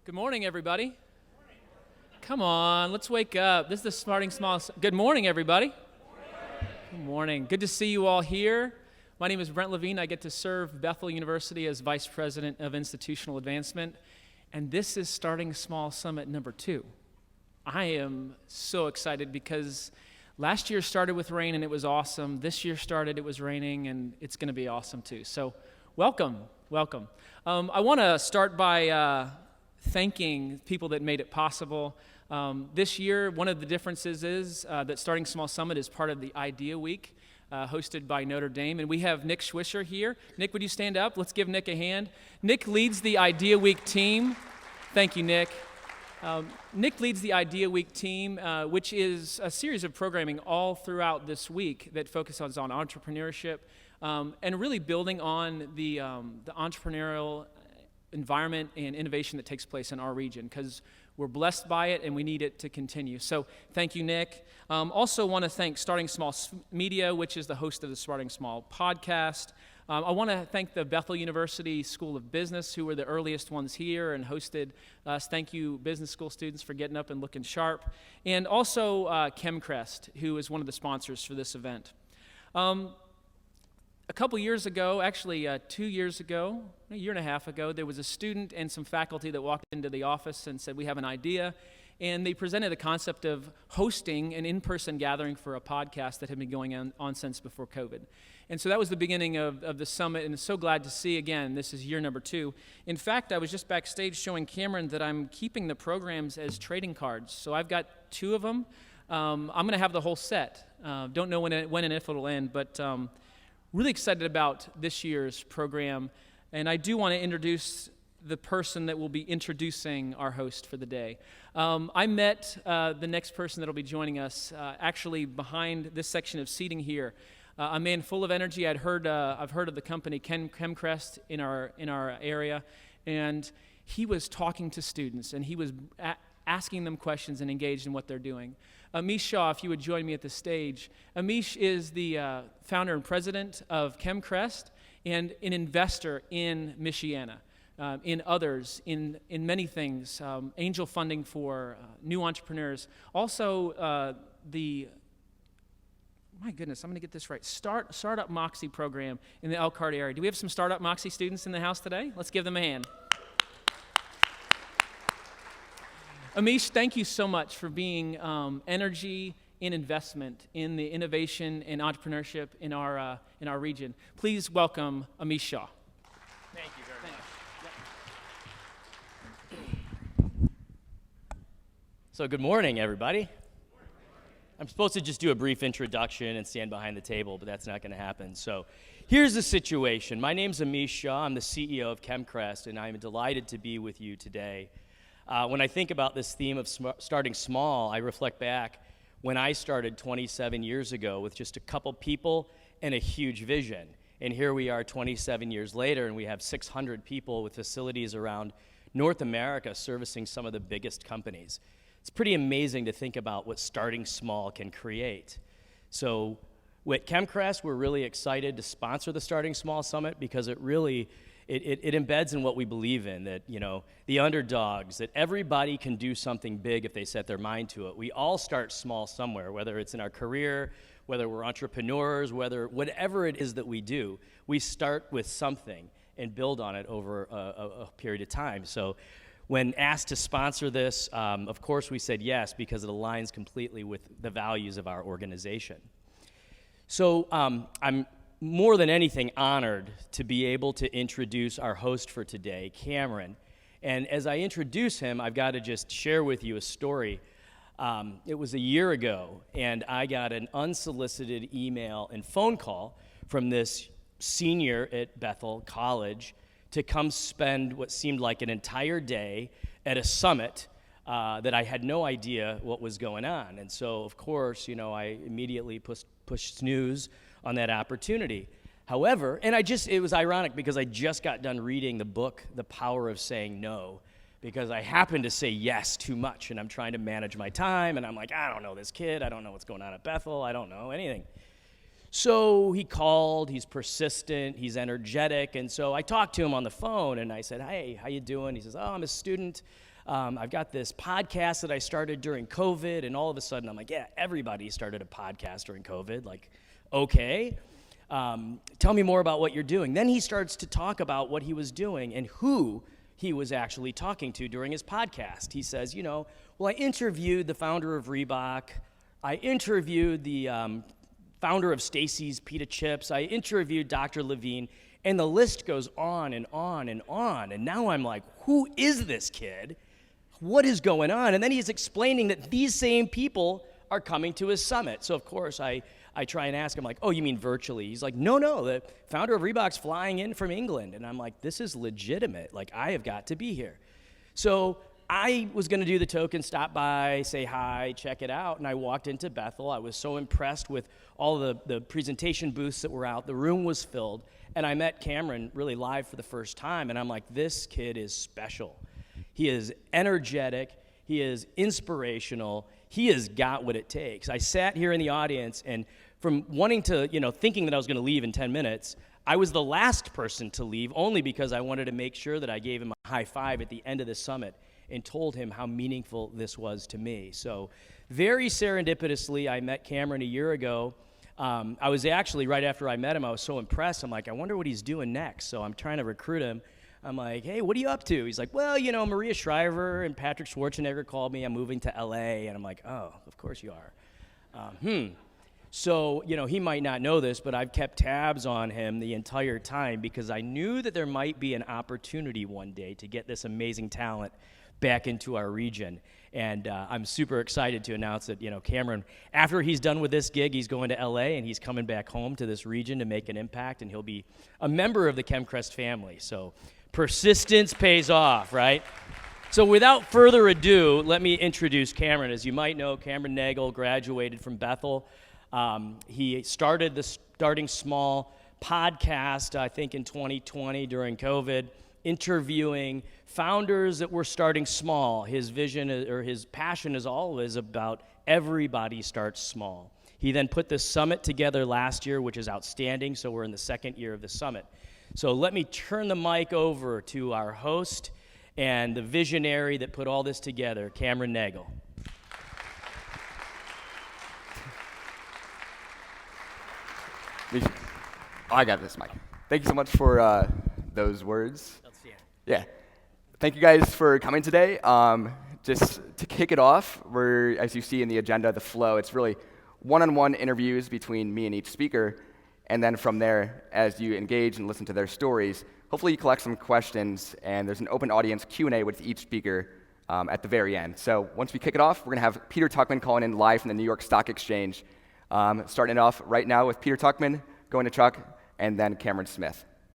Good morning, everybody. Come on, let's wake up. This is the Starting Small. Good morning, everybody. Good morning. Good to see you all here. My name is Brent Levine. I get to serve Bethel University as Vice President of Institutional Advancement, and this is Starting Small Summit number 2. I am so excited because last year started with rain and it was awesome. This year started, it was raining, and it's going to be awesome too. So welcome. I want to start by thanking people that made it possible. This year, one of the differences is that Starting Small Summit is part of the Idea Week, hosted by Notre Dame, and we have Nick Schwisher here. Nick, would you stand up? Let's give Nick a hand. Nick leads the Idea Week team. Thank you, Nick. Nick leads the Idea Week team, which is a series of programming all throughout this week that focuses on entrepreneurship and really building on the entrepreneurial environment and innovation that takes place in our region, because we're blessed by it and we need it to continue. So thank you, Nick. Also want to thank Starting Small Media, which is the host of the Starting Small podcast. I want to thank the Bethel University School of Business, who were the earliest ones here and hosted us. Thank you, business school students, for getting up and looking sharp. And also ChemCrest, who is one of the sponsors for this event. A couple years ago, actually 2 years ago, a year and a half ago, there was a student and some faculty that walked into the office and said, we have an idea. And they presented the concept of hosting an in-person gathering for a podcast that had been going on since before COVID. And so that was the beginning of the summit, and I'm so glad to see, again, this is year number 2. In fact, I was just backstage showing Cameron that I'm keeping the programs as trading cards. So I've got 2 of them. I'm going to have the whole set. Don't know when and if it'll end, but really excited about this year's program. And I do want to introduce the person that will be introducing our host for the day. I met the next person that will be joining us actually behind this section of seating here. A man full of energy. I've heard of the company ChemCrest in our area, and he was talking to students, and he was asking them questions and engaged in what they're doing. Amish Shah, if you would join me at the stage. Amish is the founder and president of ChemCrest and an investor in Michiana, in others, in many things, angel funding for new entrepreneurs. Also, my goodness, I'm going to get this right, Startup Moxie program in the Elkhart area. Do we have some Startup Moxie students in the house today? Let's give them a hand. Amish, thank you so much for being energy and investment in the innovation and entrepreneurship in our region. Please welcome Amish Shah. Thank you very much. So good morning, everybody. I'm supposed to just do a brief introduction and stand behind the table, but that's not going to happen. So here's the situation. My name's Amish Shah. I'm the CEO of ChemCrest, and I'm delighted to be with you today. When I think about this theme of starting small, I reflect back when I started 27 years ago with just a couple people and a huge vision. And here we are 27 years later, and we have 600 people with facilities around North America servicing some of the biggest companies. It's pretty amazing to think about what starting small can create. So with ChemCrest, we're really excited to sponsor the Starting Small Summit because it really It embeds in what we believe in, that, you know, the underdogs, that everybody can do something big if they set their mind to it. We all start small somewhere, whether it's in our career, whether we're entrepreneurs, whatever it is that we do, we start with something and build on it over a period of time. So when asked to sponsor this, of course we said yes, because it aligns completely with the values of our organization. So I'm more than anything honored to be able to introduce our host for today, Cameron. And as I introduce him, I've got to just share with you a story. It was a year ago, and I got an unsolicited email and phone call from this senior at Bethel College to come spend what seemed like an entire day at a summit that I had no idea what was going on. And so, of course, you know, I immediately pushed snooze on that opportunity. However, and it was ironic because I just got done reading the book, The Power of Saying No, because I happened to say yes too much, and I'm trying to manage my time, and I'm like, I don't know this kid, I don't know what's going on at Bethel, I don't know anything. So he called, he's persistent, he's energetic, and so I talked to him on the phone, and I said, hey, how you doing? He says, oh, I'm a student I've got this podcast that I started during COVID, and all of a sudden I'm like, yeah, everybody started a podcast during COVID. Like, okay. Tell me more about what you're doing. Then he starts to talk about what he was doing and who he was actually talking to during his podcast. He says, well, I interviewed the founder of Reebok. I interviewed the founder of Stacy's Pita Chips. I interviewed Dr. Levine. And the list goes on and on and on. And now I'm like, who is this kid? What is going on? And then he's explaining that these same people are coming to his summit. So, of course, I try and ask him, like, oh, you mean virtually? He's like, no, the founder of Reebok's flying in from England. And I'm like, this is legitimate. Like, I have got to be here. So I was going to do the token, stop by, say hi, check it out. And I walked into Bethel. I was so impressed with all the presentation booths that were out. The room was filled. And I met Cameron really live for the first time. And I'm like, this kid is special. He is energetic. He is inspirational. He has got what it takes. I sat here in the audience, and from wanting to, thinking that I was going to leave in 10 minutes, I was the last person to leave only because I wanted to make sure that I gave him a high five at the end of the summit and told him how meaningful this was to me. So very serendipitously, I met Cameron a year ago. I was actually, right after I met him, I was so impressed. I'm like, I wonder what he's doing next. So I'm trying to recruit him. I'm like, hey, what are you up to? He's like, well, Maria Shriver and Patrick Schwarzenegger called me. I'm moving to LA. And I'm like, oh, of course you are. So, he might not know this, but I've kept tabs on him the entire time because I knew that there might be an opportunity one day to get this amazing talent back into our region. And I'm super excited to announce that, Cameron, after he's done with this gig, he's going to LA and he's coming back home to this region to make an impact, and he'll be a member of the ChemCrest family. So persistence pays off, right? So without further ado, let me introduce Cameron. As you might know, Cameron Nagel graduated from Bethel. He started the Starting Small podcast, I think, in 2020 during COVID, interviewing founders that were starting small. His vision or his passion is always about everybody starts small. He then put this summit together last year, which is outstanding, so we're in the second year of the summit. So let me turn the mic over to our host and the visionary that put all this together, Cameron Nagel. I got this, Mike. Thank you so much for those words. Yeah. Thank you guys for coming today. Just to kick it off, as you see in the agenda, the flow, it's really one-on-one interviews between me and each speaker. And then from there, as you engage and listen to their stories, hopefully you collect some questions, and there's an open audience Q&A with each speaker at the very end. So once we kick it off, we're going to have Peter Tuchman calling in live from the New York Stock Exchange. Starting it off right now with Peter Tuchman, going to Chuck, and then Cameron Smith.